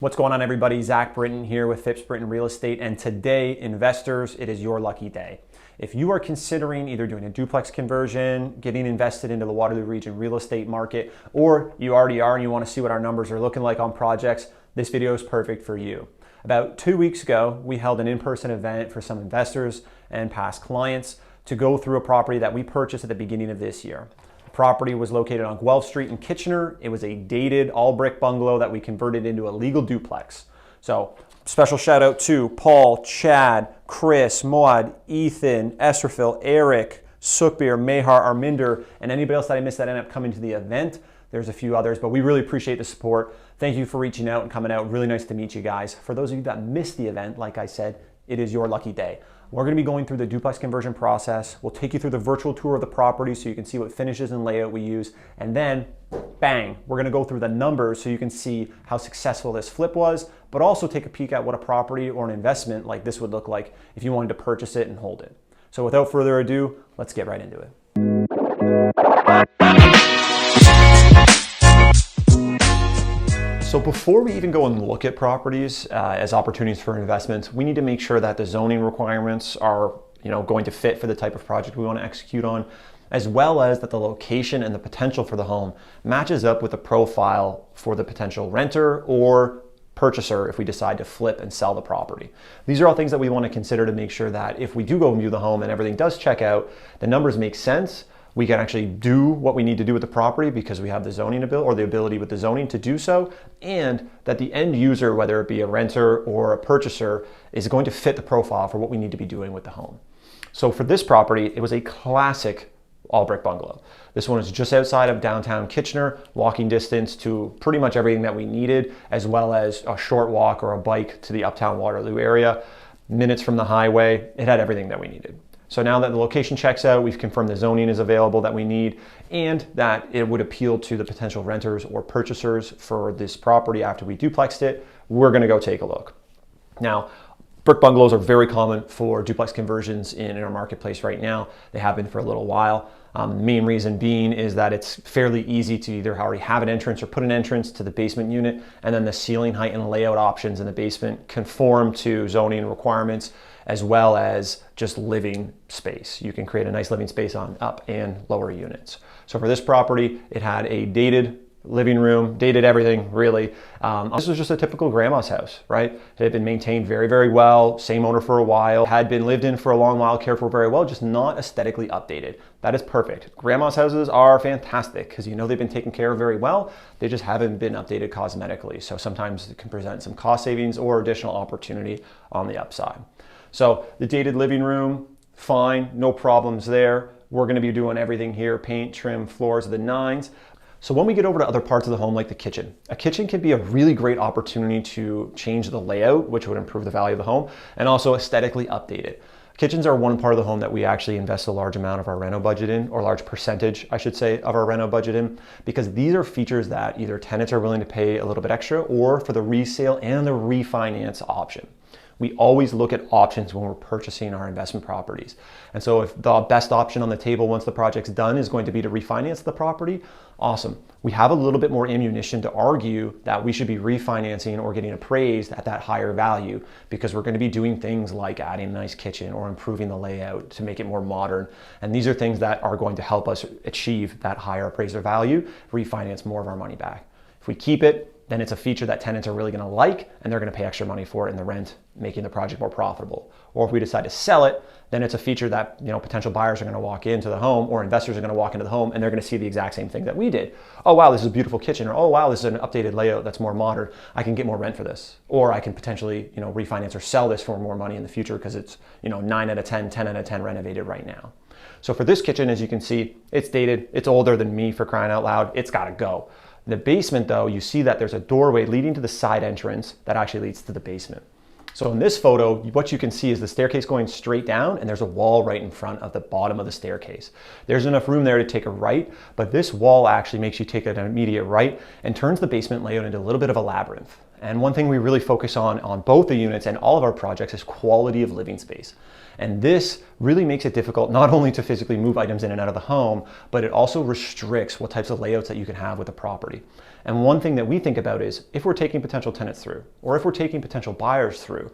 What's going on, everybody? Zack Brittain here with Phipps Real Estate, and today, investors, it is your lucky day. If you are considering either doing a duplex conversion, getting invested into the Waterloo Region real estate market, or you already are and you want to see what our numbers are looking like on projects, this video is perfect for you. About 2 weeks ago, we held an in-person event for some investors and past clients to go through a property that we purchased at the beginning of this year. Property was located on Guelph Street in Kitchener. It was a dated all brick bungalow that we converted into a legal duplex. So special shout out to Paul, Chad, Chris, Moad, Ethan, Esrafil, Eric, Sukbir, Mehar, Arminder, and anybody else that I missed that ended up coming to the event. There's a few others, but we really appreciate the support. Thank you for reaching out and coming out. Really nice to meet you guys. For those of you that missed the event, like I said, it is your lucky day. We're going to be going through the duplex conversion process. We'll take you through the virtual tour of the property so you can see what finishes and layout we use. And then, bang, we're going to go through the numbers so you can see how successful this flip was, but also take a peek at what a property or an investment like this would look like if you wanted to purchase it and hold it. So without further ado, let's get right into it. So before we even go and look at properties as opportunities for investments, we need to make sure that the zoning requirements are going to fit for the type of project we want to execute on, as well as that the location and the potential for the home matches up with the profile for the potential renter or purchaser if we decide to flip and sell the property. These are all things that we want to consider to make sure that if we do go and view the home and everything does check out, the numbers make sense, we can actually do what we need to do with the property because we have the zoning ability or the ability with the zoning to do so, and that the end user, whether it be a renter or a purchaser, is going to fit the profile for what we need to be doing with the home. So for this property, it was a classic all brick bungalow. This one is just outside of downtown Kitchener, walking distance to pretty much everything that we needed, as well as a short walk or a bike to the uptown Waterloo area. Minutes from the highway, it had everything that we needed. So now that the location checks out, we've confirmed the zoning is available that we need and that it would appeal to the potential renters or purchasers for this property after we duplexed it, we're gonna go take a look. Now, brick bungalows are very common for duplex conversions in our marketplace right now. They have been for a little while. The main reason being is that it's fairly easy to either already have an entrance or put an entrance to the basement unit, and then the ceiling height and layout options in the basement conform to zoning requirements as well as just living space. You can create a nice living space on up and lower units. So for this property, it had a dated living room, dated everything really. This was just a typical grandma's house, right? It had been maintained very, very well, same owner for a while, had been lived in for a long while, cared for very well, just not aesthetically updated. That is perfect. Grandma's houses are fantastic because they've been taken care of very well. They just haven't been updated cosmetically. So sometimes it can present some cost savings or additional opportunity on the upside. So the dated living room, fine, no problems there. We're gonna be doing everything here, paint, trim, floors, the nines. So when we get over to other parts of the home, like the kitchen, a kitchen can be a really great opportunity to change the layout, which would improve the value of the home, and also aesthetically update it. Kitchens are one part of the home that we actually invest a large amount of our reno budget in, or a large percentage, I should say, of our reno budget in, because these are features that either tenants are willing to pay a little bit extra or for the resale and the refinance option. We always look at options when we're purchasing our investment properties. And so if the best option on the table once the project's done is going to be to refinance the property, awesome. We have a little bit more ammunition to argue that we should be refinancing or getting appraised at that higher value because we're going to be doing things like adding a nice kitchen or improving the layout to make it more modern. And these are things that are going to help us achieve that higher appraiser value, refinance more of our money back. If we keep it, then it's a feature that tenants are really gonna like and they're gonna pay extra money for it in the rent, making the project more profitable. Or if we decide to sell it, then it's a feature that potential buyers are gonna walk into the home or investors are gonna walk into the home and they're gonna see the exact same thing that we did. Oh wow, this is a beautiful kitchen, or oh wow, this is an updated layout that's more modern. I can get more rent for this. Or I can potentially refinance or sell this for more money in the future because it's 9 out of 10, 10 out of 10 renovated right now. So for this kitchen, as you can see, it's dated, it's older than me, for crying out loud, it's gotta go. In the basement though, you see that there's a doorway leading to the side entrance that actually leads to the basement. So in this photo, what you can see is the staircase going straight down and there's a wall right in front of the bottom of the staircase. There's enough room there to take a right, but this wall actually makes you take an immediate right and turns the basement layout into a little bit of a labyrinth. And one thing we really focus on both the units and all of our projects is quality of living space. And this really makes it difficult not only to physically move items in and out of the home, but it also restricts what types of layouts that you can have with the property. And one thing that we think about is if we're taking potential tenants through, or if we're taking potential buyers through,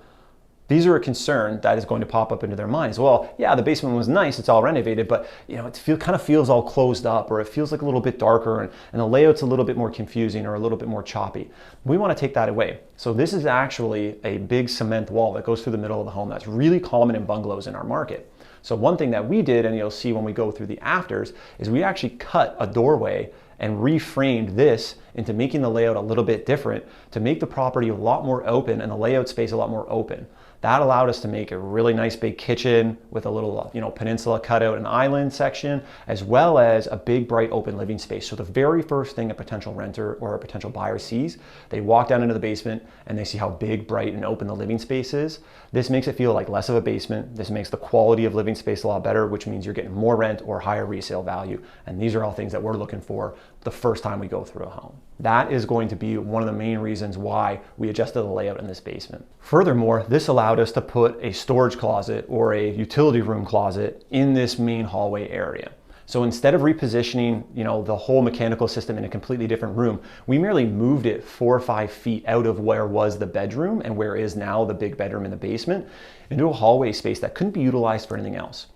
these are a concern that is going to pop up into their minds. Well, yeah, the basement was nice, it's all renovated, but it kind of feels all closed up, or it feels like a little bit darker, and the layout's a little bit more confusing or a little bit more choppy. We want to take that away. So this is actually a big cement wall that goes through the middle of the home that's really common in bungalows in our market. So one thing that we did, and you'll see when we go through the afters, is we actually cut a doorway and reframed this into making the layout a little bit different to make the property a lot more open and the layout space a lot more open. That allowed us to make a really nice big kitchen with a little peninsula cutout and island section, as well as a big bright open living space. So the very first thing a potential renter or a potential buyer sees, they walk down into the basement and they see how big, bright, and open the living space is. This makes it feel like less of a basement. This makes the quality of living space a lot better, which means you're getting more rent or higher resale value. And these are all things that we're looking for the first time we go through a home. That is going to be one of the main reasons why we adjusted the layout in this basement. Furthermore, this allowed us to put a storage closet or a utility room closet in this main hallway area. So instead of repositioning, the whole mechanical system in a completely different room, we merely moved it 4 or 5 feet out of where was the bedroom and where is now the big bedroom in the basement into a hallway space that couldn't be utilized for anything else.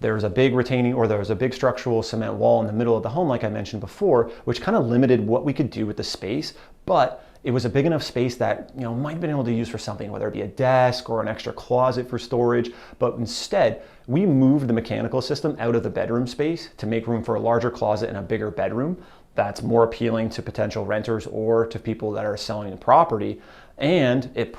There's a big there's a big structural cement wall in the middle of the home, like I mentioned before, which kind of limited what we could do with the space, but it was a big enough space that might have been able to use for something, whether it be a desk or an extra closet for storage. But instead, we moved the mechanical system out of the bedroom space to make room for a larger closet and a bigger bedroom that's more appealing to potential renters or to people that are selling the property. And it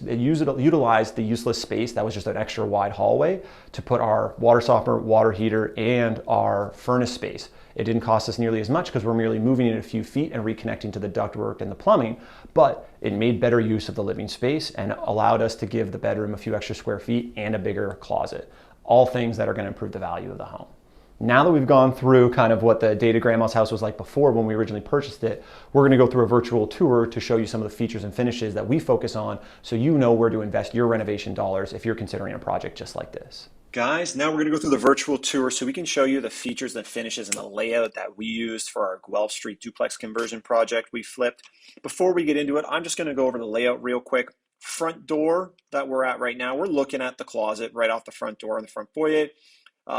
utilized the useless space that was just an extra wide hallway to put our water softener, water heater, and our furnace space. It didn't cost us nearly as much because we're merely moving it a few feet and reconnecting to the ductwork and the plumbing, but it made better use of the living space and allowed us to give the bedroom a few extra square feet and a bigger closet. All things that are going to improve the value of the home. Now that we've gone through kind of what the Data Grandma's house was like before when we originally purchased it, we're going to go through a virtual tour to show you some of the features and finishes that we focus on so you know where to invest your renovation dollars if you're considering a project just like this. Guys, now we're going to go through the virtual tour so we can show you the features and finishes and the layout that we used for our Guelph Street duplex conversion project we flipped. Before we get into it, I'm just going to go over the layout real quick. Front door that we're at right now, we're looking at the closet right off the front door in the front foyer.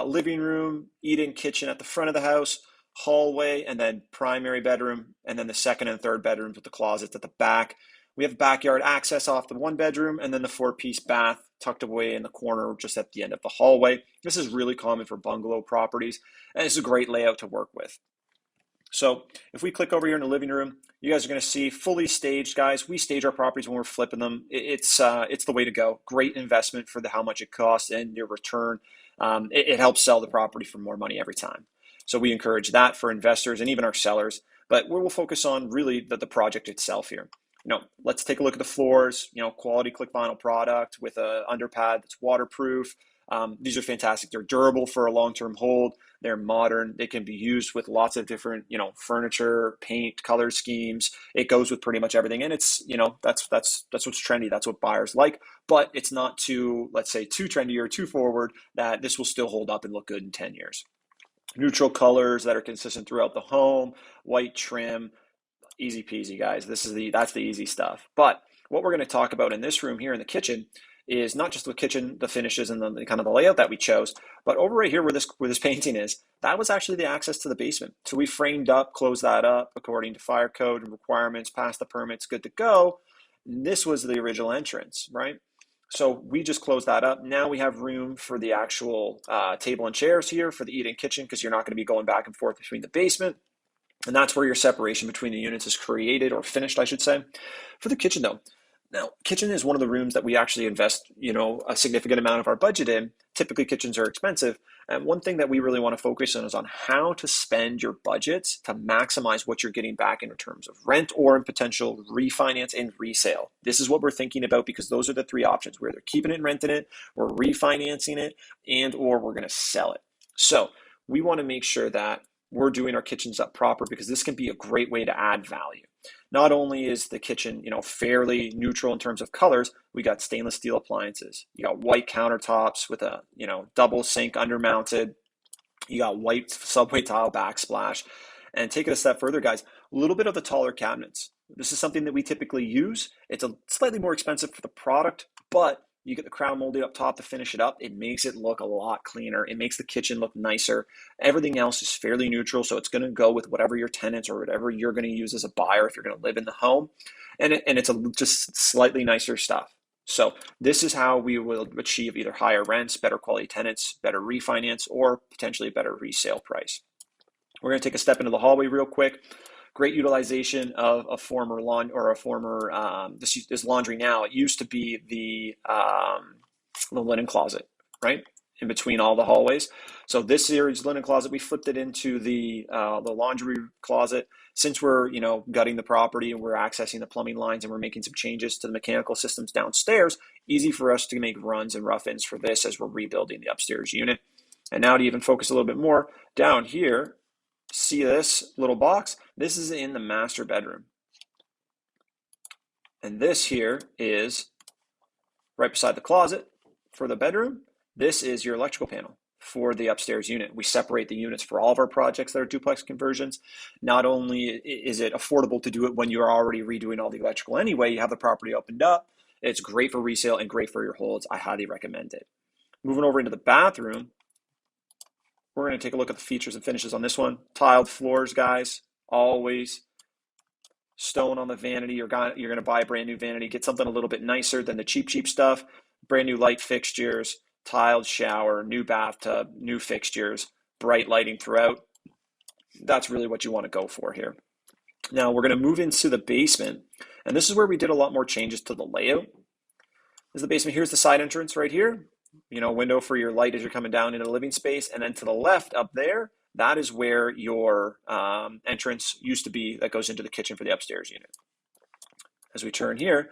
Living room, eat-in kitchen at the front of the house, hallway, and then primary bedroom, and then the second and third bedrooms with the closets at the back. We have backyard access off the one bedroom, and then the 4-piece bath tucked away in the corner just at the end of the hallway. This is really common for bungalow properties, and it's a great layout to work with. So if we click over here in the living room, you guys are going to see fully staged, guys. We stage our properties when we're flipping them. It's the way to go. Great investment for how much it costs and your return. It helps sell the property for more money every time. So we encourage that for investors and even our sellers. But we'll focus on really the project itself here. Let's take a look at the floors. Quality click vinyl product with a underpad that's waterproof. These are fantastic. They're durable for a long-term hold. They're modern. They can be used with lots of different, furniture, paint, color schemes. It goes with pretty much everything. And it's, that's what's trendy. That's what buyers like. But it's not too, let's say, too trendy or too forward that this will still hold up and look good in 10 years. Neutral colors that are consistent throughout the home, white trim, easy peasy, guys. That's the easy stuff. But what we're going to talk about in this room here in the kitchen is not just the kitchen, the finishes, and the kind of the layout that we chose, but over right here where this painting is, that was actually the access to the basement. So we framed up, closed that up according to fire code and requirements, passed the permits, good to go. And this was the original entrance, right? So we just closed that up. Now we have room for the actual table and chairs here for the eat-in kitchen because you're not going to be going back and forth between the basement. And that's where your separation between the units is created or finished, I should say. For the kitchen though, now, kitchen is one of the rooms that we actually invest, a significant amount of our budget in. Typically, kitchens are expensive. And one thing that we really want to focus on is on how to spend your budgets to maximize what you're getting back in terms of rent or in potential refinance and resale. This is what we're thinking about because those are the three options. We're either keeping it and renting it, we're refinancing it, and or we're going to sell it. So we want to make sure that we're doing our kitchens up proper because this can be a great way to add value. Not only is the kitchen, fairly neutral in terms of colors, we got stainless steel appliances. You got white countertops with a, double sink undermounted. You got white subway tile backsplash. And take it a step further, guys, a little bit of the taller cabinets. This is something that we typically use. It's a slightly more expensive for the product, but you get the crown molded up top to finish it up. It makes it look a lot cleaner. It makes the kitchen look nicer. Everything else is fairly neutral, so it's going to go with whatever your tenants or whatever you're going to use as a buyer if you're going to live in the home. And it's just slightly nicer stuff. So this is how we will achieve either higher rents, better quality tenants, better refinance, or potentially a better resale price. We're going to take a step into the hallway real quick. Great utilization of a former this is laundry now. It used to be the linen closet, right? In between all the hallways. So this series linen closet, we flipped it into the laundry closet. Since we're, gutting the property and we're accessing the plumbing lines and we're making some changes to the mechanical systems downstairs, easy for us to make runs and rough-ins for this as we're rebuilding the upstairs unit. And now to even focus a little bit more, down here, see this little box? This is in the master bedroom. And this here is right beside the closet for the bedroom. This is your electrical panel for the upstairs unit. We separate the units for all of our projects that are duplex conversions. Not only is it affordable to do it when you're already redoing all the electrical anyway, you have the property opened up. It's great for resale and great for your holds. I highly recommend it. Moving over into the bathroom, we're going to take a look at the features and finishes on this one. Tiled floors, guys, always. Stone on the vanity. You're going to buy a brand new vanity. Get something a little bit nicer than the cheap stuff. Brand new light fixtures, tiled shower, new bathtub, new fixtures, bright lighting throughout. That's really what you want to go for here. Now we're going to move into the basement. And this is where we did a lot more changes to the layout. This is the basement. Here's the side entrance right here. Window for your light as you're coming down into the living space. And then to the left up there, that is where your entrance used to be that goes into the kitchen for the upstairs unit. As we turn here,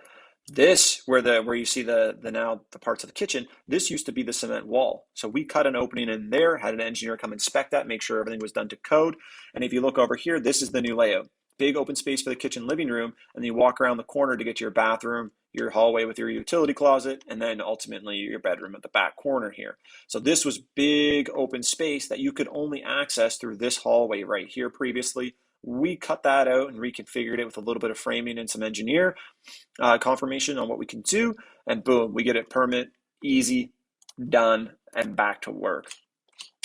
this where you see the parts of the kitchen, this used to be the cement wall. So we cut an opening in there, had an engineer come inspect that, make sure everything was done to code. And if you look over here, this is the new layout. Big open space for the kitchen living room, and then you walk around the corner to get to your bathroom, your hallway with your utility closet, and then ultimately your bedroom at the back corner here. So this was big open space that you could only access through this hallway right here previously. We cut that out and reconfigured it with a little bit of framing and some engineer confirmation on what we can do, and boom, we get it permit, easy, done, and back to work.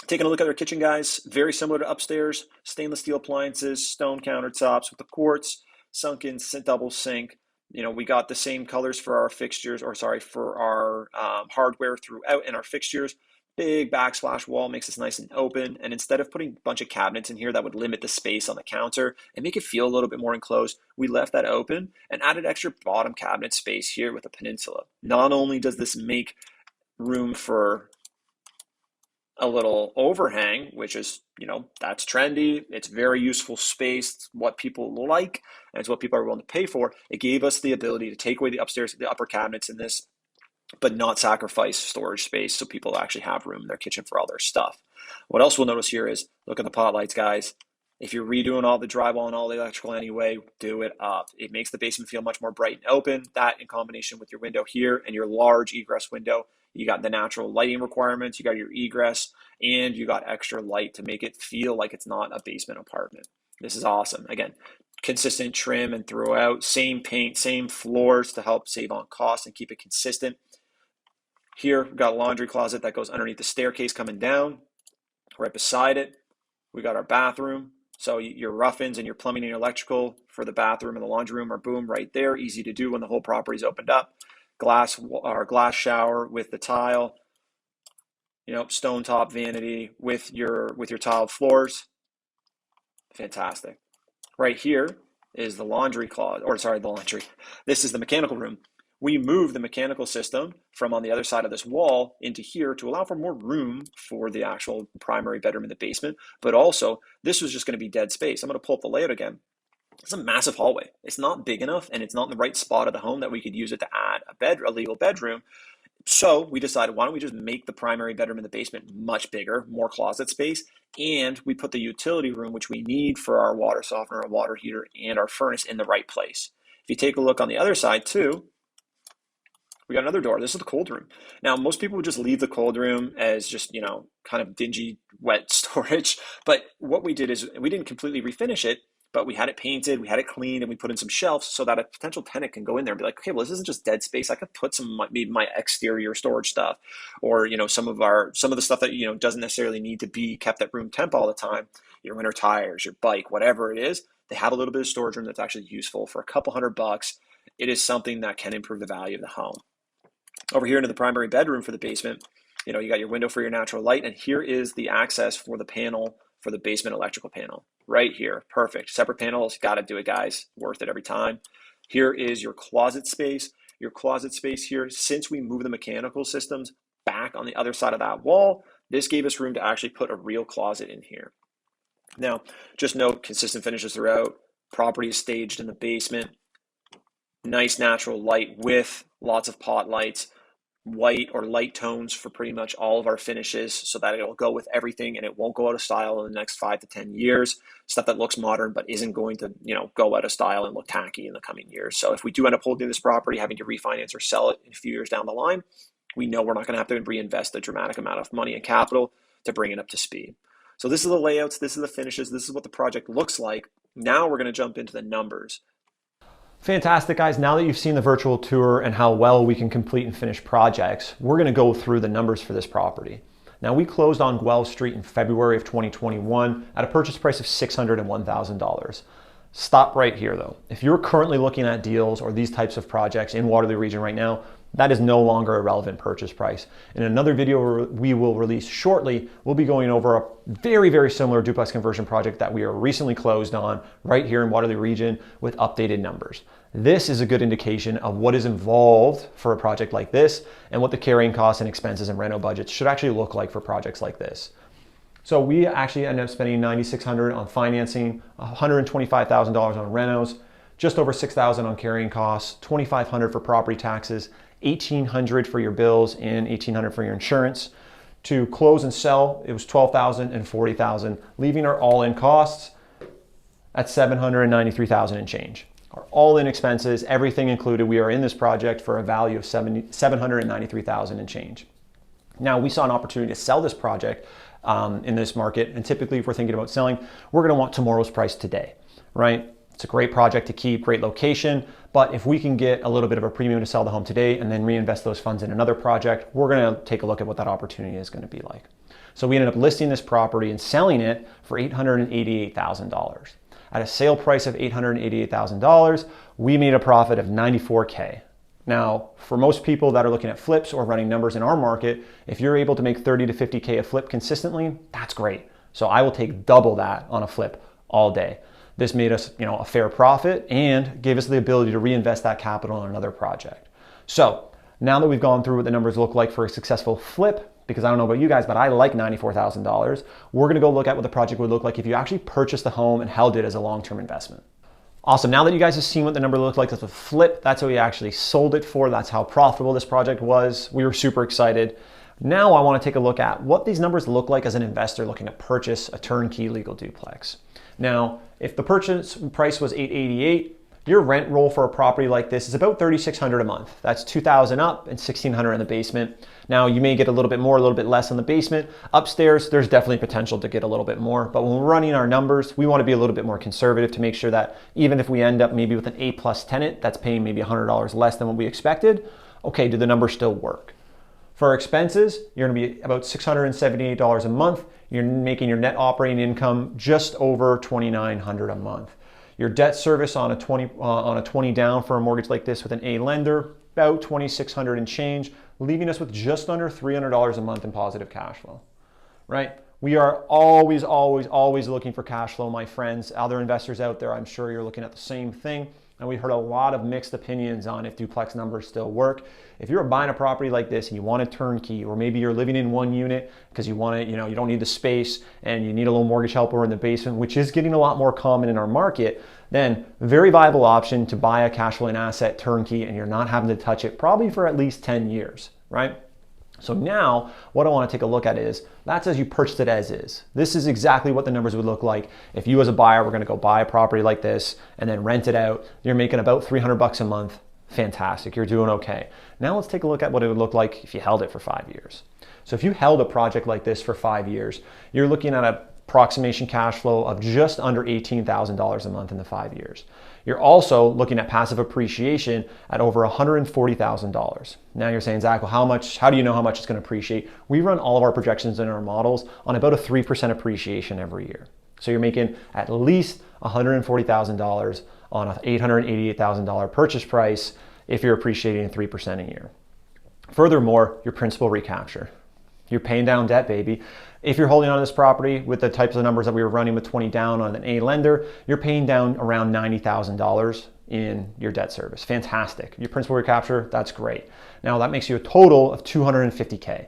Taking a look at our kitchen, guys, very similar to upstairs, stainless steel appliances, stone countertops with the quartz, sunken double sink. We got the same colors for our fixtures, for our hardware throughout in our fixtures. Big backsplash wall makes this nice and open. And instead of putting a bunch of cabinets in here that would limit the space on the counter and make it feel a little bit more enclosed, we left that open and added extra bottom cabinet space here with a peninsula. Not only does this make room for a little overhang, which is, that's trendy. It's very useful space. It's what people like, and it's what people are willing to pay for. It gave us the ability to take away the upper cabinets in this, but not sacrifice storage space so people actually have room in their kitchen for all their stuff. What else we'll notice here is, look at the pot lights, guys. If you're redoing all the drywall and all the electrical anyway, do it up. It makes the basement feel much more bright and open. That in combination with your window here and your large egress window, you got the natural lighting requirements, you got your egress, and you got extra light to make it feel like it's not a basement apartment. This is awesome. Again, consistent trim and throughout, same paint, same floors to help save on cost and keep it consistent. Here, we've got a laundry closet that goes underneath the staircase coming down. Right beside it, we got our bathroom. So your rough-ins and your plumbing and your electrical for the bathroom and the laundry room are boom right there. Easy to do when the whole property's opened up. Glass shower with the tile, stone top vanity with your tiled floors. Fantastic. Right here is the laundry closet, This is the mechanical room. We moved the mechanical system from on the other side of this wall into here to allow for more room for the actual primary bedroom in the basement. But also, this was just going to be dead space. I'm going to pull up the layout again. It's a massive hallway. It's not big enough, and it's not in the right spot of the home that we could use it to add a legal bedroom. So we decided, why don't we just make the primary bedroom in the basement much bigger, more closet space, and we put the utility room, which we need for our water softener, our water heater, and our furnace in the right place. If you take a look on the other side too, we got another door. This is the cold room. Now, most people would just leave the cold room as just, kind of dingy, wet storage. But what we did is we didn't completely refinish it, but we had it painted, we had it cleaned, and we put in some shelves so that a potential tenant can go in there and be like, okay, well, this isn't just dead space. I could put maybe my exterior storage stuff, or some of the stuff that doesn't necessarily need to be kept at room temp all the time. Your winter tires, your bike, whatever it is. They have a little bit of storage room that's actually useful for a couple $100. It is something that can improve the value of the home. Over here into the primary bedroom for the basement, you got your window for your natural light, and here is the access for the panel for the basement electrical panel right here. Perfect. Separate panels, got to do it, guys. Worth it every time. Here is your closet space. Your closet space here, since we moved the mechanical systems back on the other side of that wall, this gave us room to actually put a real closet in here. Now, just note, consistent finishes throughout. Property is staged in the basement. Nice natural light with lots of pot lights, white or light tones for pretty much all of our finishes so that it'll go with everything and it won't go out of style in the next 5 to 10 years. Stuff that looks modern but isn't going to, go out of style and look tacky in the coming years. So if we do end up holding this property, having to refinance or sell it in a few years down the line, we know we're not going to have to reinvest a dramatic amount of money and capital to bring it up to speed. So this is the layouts, this is the finishes, this is what the project looks like. Now we're going to jump into the numbers. Fantastic, guys. Now that you've seen the virtual tour and how well we can complete and finish projects, we're going to go through the numbers for this property. Now, we closed on Guelph Street in February of 2021 at a purchase price of $601,000. Stop right here, though. If you're currently looking at deals or these types of projects in Waterloo Region right now, that is no longer a relevant purchase price. In another video we will release shortly, we'll be going over a very, very similar duplex conversion project that we are recently closed on right here in Waterloo Region with updated numbers. This is a good indication of what is involved for a project like this and what the carrying costs and expenses and reno budgets should actually look like for projects like this. So we actually ended up spending $9,600 on financing, $125,000 on renos, just over $6,000 on carrying costs, $2,500 for property taxes, $1,800 for your bills, and $1,800 for your insurance. To close and sell, it was $12,000 and $40,000, leaving our all-in costs at $793,000 and change. Our all-in expenses, everything included, we are in this project for a value of $793,000 and change. Now, we saw an opportunity to sell this project in this market, and typically if we're thinking about selling, we're going to want tomorrow's price today, right? It's a great project to keep, great location, but if we can get a little bit of a premium to sell the home today and then reinvest those funds in another project, we're going to take a look at what that opportunity is going to be like. So we ended up listing this property and selling it for $888,000. At a sale price of $888,000, we made a profit of $94K. Now, for most people that are looking at flips or running numbers in our market, if you're able to make 30 to 50K a flip consistently, that's great. So I will take double that on a flip all day. This made us, a fair profit and gave us the ability to reinvest that capital in another project. So now that we've gone through what the numbers look like for a successful flip, because I don't know about you guys, but I like $94,000, we're gonna go look at what the project would look like if you actually purchased the home and held it as a long-term investment. Awesome, now that you guys have seen what the number looked like as a flip, that's what we actually sold it for, that's how profitable this project was. We were super excited. Now I wanna take a look at what these numbers look like as an investor looking to purchase a turnkey legal duplex. Now, if the purchase price was $888,000, your rent roll for a property like this is about $3,600 a month. That's $2,000 up and $1,600 in the basement. Now, you may get a little bit more, a little bit less in the basement. Upstairs, there's definitely potential to get a little bit more, but when we're running our numbers, we want to be a little bit more conservative to make sure that even if we end up maybe with an A+ tenant that's paying maybe $100 less than what we expected, okay, do the numbers still work? For our expenses, you're going to be about $678 a month. You're making your net operating income just over $2,900 a month. Your debt service on a 20 down for a mortgage like this with an A lender, about $2,600 and change, leaving us with just under $300 a month in positive cash flow, right? We are always looking for cash flow, my friends. Other investors out there, I'm sure you're looking at the same thing. And we heard a lot of mixed opinions on if duplex numbers still work. If you're buying a property like this and you want a turnkey, or maybe you're living in one unit because you want it, you don't need the space and you need a little mortgage helper in the basement, which is getting a lot more common in our market, then very viable option to buy a cash flowing asset turnkey and you're not having to touch it probably for at least 10 years, right? So now what I want to take a look at is, that's as you purchased it as is. This is exactly what the numbers would look like if you as a buyer were going to go buy a property like this and then rent it out. You're making about $300 a month. Fantastic, you're doing okay. Now let's take a look at what it would look like if you held it for 5 years. So if you held a project like this for 5 years, you're looking at an approximation cash flow of just under $18,000 a month in the 5 years. You're also looking at passive appreciation at over $140,000. Now you're saying, Zach, well, how do you know how much it's going to appreciate? We run all of our projections in our models on about a 3% appreciation every year. So you're making at least $140,000 on an $888,000 purchase price if you're appreciating 3% a year. Furthermore, your principal recapture. You're paying down debt, baby. If you're holding on to this property with the types of numbers that we were running with 20 down on an A lender, you're paying down around $90,000 in your debt service. Fantastic. Your principal recapture, that's great. Now that makes you a total of $250K,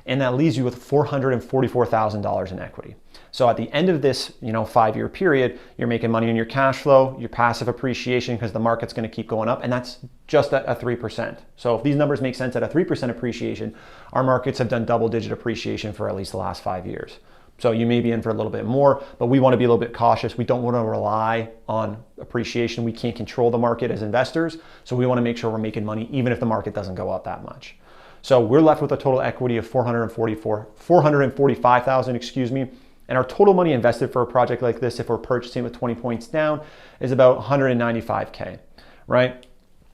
and that leaves you with $444,000 in equity. So at the end of this 5-year period, you're making money in your cash flow, your passive appreciation, because the market's going to keep going up, and that's just at a 3%. So if these numbers make sense at a 3% appreciation, our markets have done double-digit appreciation for at least the last 5 years. So you may be in for a little bit more, but we want to be a little bit cautious. We don't want to rely on appreciation. We can't control the market as investors, so we want to make sure we're making money even if the market doesn't go up that much. So we're left with a total equity of $445,000, and our total money invested for a project like this, if we're purchasing with 20 points down, is about $195K, right?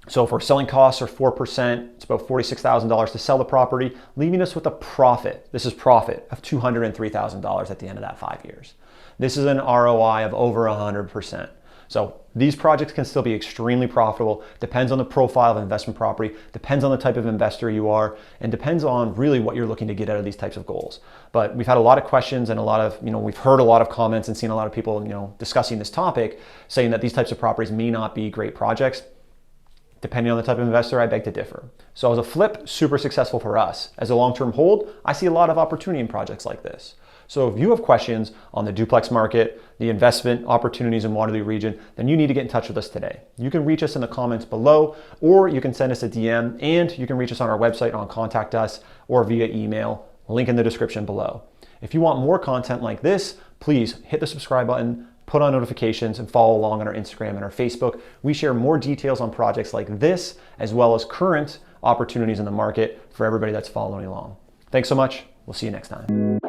So if our selling costs are 4%, it's about $46,000 to sell the property, leaving us with a profit. This is profit of $203,000 at the end of that 5 years. This is an ROI of over 100%. So these projects can still be extremely profitable. Depends on the profile of investment property, depends on the type of investor you are, and depends on really what you're looking to get out of these types of goals. But we've had a lot of questions and a lot of, we've heard a lot of comments and seen a lot of people, discussing this topic, saying that these types of properties may not be great projects. Depending on the type of investor, I beg to differ. So as a flip, super successful for us. As a long-term hold, I see a lot of opportunity in projects like this. So if you have questions on the duplex market, the investment opportunities in Waterloo Region, then you need to get in touch with us today. You can reach us in the comments below, or you can send us a DM, and you can reach us on our website on Contact Us or via email, link in the description below. If you want more content like this, please hit the subscribe button, put on notifications, and follow along on our Instagram and our Facebook. We share more details on projects like this, as well as current opportunities in the market for everybody that's following along. Thanks so much. We'll see you next time.